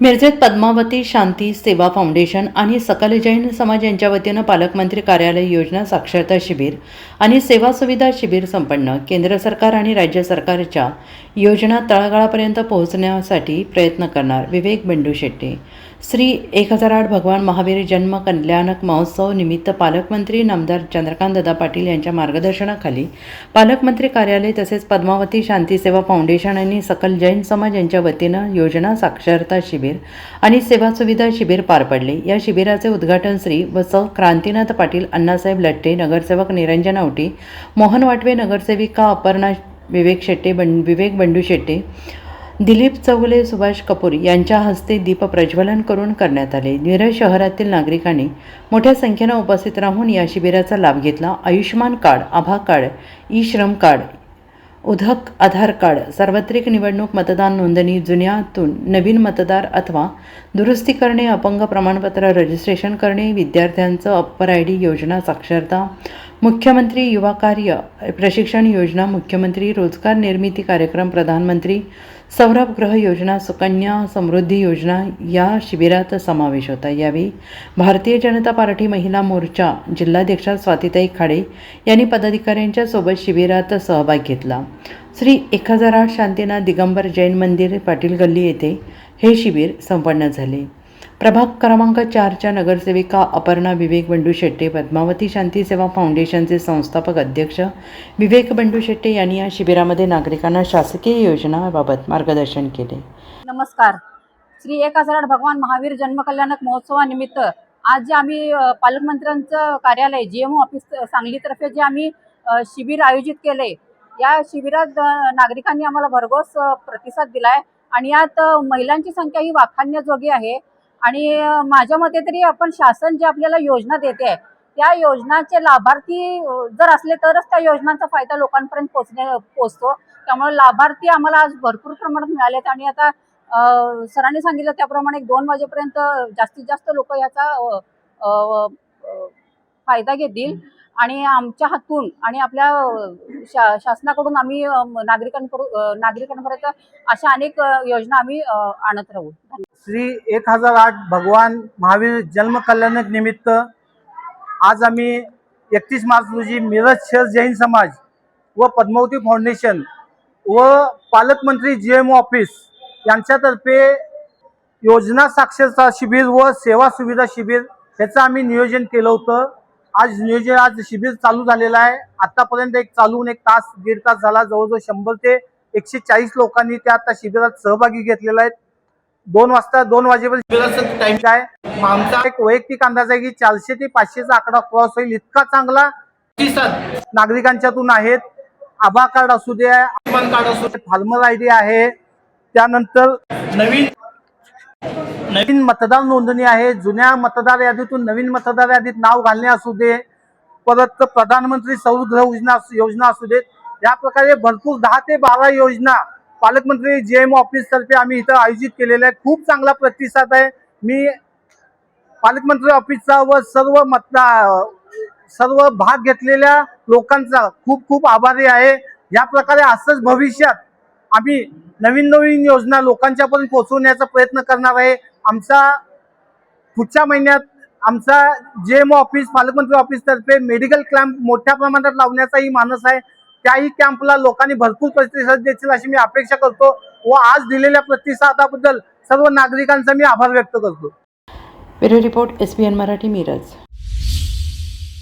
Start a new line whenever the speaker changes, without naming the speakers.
मिरजेत पद्मावती शांती सेवा फाउंडेशन आणि सकल जैन समाज यांच्या वतीनं पालकमंत्री कार्यालय योजना साक्षरता शिबिर आणि सेवा सुविधा शिबिर संपन्न। केंद्र सरकार आणि राज्य सरकारच्या योजना तळागाळापर्यंत पोहोचण्यासाठी प्रयत्न करणार। विवेक बंडू शेट्टे। श्री 1008 भगवान महावीर जन्म कल्याणक महोत्सव निमित्त पालकमंत्री नामदार चंद्रकांतदादा पाटील यांच्या मार्गदर्शनाखाली पालकमंत्री कार्यालय तसेच पद्मावती शांती सेवा फाउंडेशन आणि सकल जैन समाज यांच्या वतीनं योजना साक्षरता शिबिर आणि सेवा सुविधा शिबिर पार पडले। या शिबिराचे उद्घाटन श्री सौ क्रांतीनाथ पाटील, अण्णासाहेब लट्टे, नगरसेवक निरंजन आवटी, मोहन वाटवे, नगरसेविका अपर्णा विवेक बंडू शेट्टे, दिलीप चौगले, सुभाष कपूर यांच्या हस्ते दीप प्रज्वलन करून करण्यात आले। मिरज शहरातील नागरिकांनी मोठ्या संख्येने उपस्थित राहून या शिबिराचा लाभ घेतला। आयुष्मान कार्ड, आभा कार्ड, ई श्रम कार्ड, उधक आधार कार्ड, सार्वत्रिक निवडणूक मतदान नोंदणी, जुन्यातून नवीन मतदार अथवा दुरुस्ती करणे, अपंग प्रमाणपत्र रजिस्ट्रेशन करणे, विद्यार्थ्यांचं अप्पर आयडी योजना साक्षरता, मुख्यमंत्री युवा कार्य प्रशिक्षण योजना, मुख्यमंत्री रोजगार निर्मिती कार्यक्रम, प्रधानमंत्री सौरभ गृह योजना, सुकन्या समृद्धी योजना या शिबिरात समावेश होता। यावेळी भारतीय जनता पार्टी महिला मोर्चा जिल्हाध्यक्षा स्वातीताई खाडे यांनी पदाधिकाऱ्यांच्या सोबत शिबिरात सहभाग घेतला। श्री 1008 शांतीनाथ दिगंबर जैन मंदिर, पाटील गल्ली येथे हे शिबिर संपन्न झाले। प्रभाग क्रमांक 4च्या नगरसेविका अपर्णा विवेक बंडू शेट्टे, पद्मावती शांती सेवा फाउंडेशनचे संस्थापक अध्यक्ष विवेक बंडू शेट्टे यांनी या शिबिरामध्ये नागरिकांना शासकीय योजनांबाबत मार्गदर्शन केले।
नमस्कार। श्री 1008 भगवान महावीर जन्म कल्याणक महोत्सवानिमित्त आज जे आम्ही पालकमंत्र्यांचं कार्यालय GMO ऑफिस सांगलीतर्फे जे आम्ही शिबिर आयोजित केले, या शिबिरात नागरिकांनी आम्हाला भरघोस प्रतिसाद दिलाय आणि यात महिलांची संख्या ही वाखाणण्याजोगी आहे। आणि माझ्या मते तरी आपण शासन जे आपल्याला योजना देते त्या योजनाचे लाभार्थी जर असले तरच त्या योजनांचा फायदा लोकांपर्यंत पोहोचतो। त्यामुळे लाभार्थी आम्हाला आज भरपूर प्रमाणात मिळालेत आणि आता सरांनी सांगितलं त्याप्रमाणे 2 वाजेपर्यंत जास्तीत जास्त लोक याचा फायदा घेतील आणि आमच्या हातून आणि आपल्या शासनाकडून आम्ही नागरिकांपर्यंत अशा अनेक योजना आम्ही आणत राहू।
श्री 1008 भगवान महावीर जन्म कल्याणक निमित्त आज आम्ही 31 मार्च रोजी मिरज शहर जैन समाज व पद्मावती फाउंडेशन व पालकमंत्री GMO ऑफिस यांच्यातर्फे योजना साक्षरता शिबिर व सेवा सुविधा शिबिर याचं आम्ही नियोजन केलं होतं। आज शिबिर चालू झालेलं आहे। आतापर्यंत चालून 1 तास 1.5 तास झाला। जवळजवळ 100 ते 140 लोकांनी त्या आता शिबिरात सहभागी घेतलेला आहे। 2 वाजेपर्यंत शिबिराचा टाइम आहे। आमचा एक वैयक्तिक अंदाज आहे की 400 ते 500चा आकडा क्रॉस होईल, इतका चांगला प्रतिसाद नागरिकांच्यातून आहेत। आभा कार्ड असू दे, आयुष्मान कार्ड असू दे, फार्मर आयडी आहे, त्यानंतर नवीन मतदार नोंदणी आहे, जुन्या मतदार यादीतून नवीन मतदार यादीत नाव घालणे असू दे, परत प्रधानमंत्री सौर गृह योजना असू देत, या प्रकारे भरपूर 10 ते 12 योजना पालकमंत्री GMO ऑफिस तर्फे आम्ही इथं आयोजित केलेला आहे। खूप चांगला प्रतिसाद आहे। मी पालकमंत्री ऑफिसचा व सर्व भाग घेतलेल्या लोकांचा खूप आभारी आहे। या प्रकारे असंच भविष्यात आम्ही नवीन योजना लोकांच्यापर्यंत पोहोचवण्याचा प्रयत्न करणार आहे। आमचा पुढच्या महिन्यात आमचा GMO ऑफिस पालकमंत्री ऑफिस तर्फे मेडिकल कॅम्प मोठ्या प्रमाणात लावण्याचाही मानस आहे। त्याही कॅम्पला लोकांनी भरपूर प्रतिसाद देतील अशी मी अपेक्षा करतो व आज दिलेल्या प्रतिसादाबद्दल सर्व नागरिकांचा मी आभार व्यक्त करतो।
Bureau report SBN Marathi, Miraj.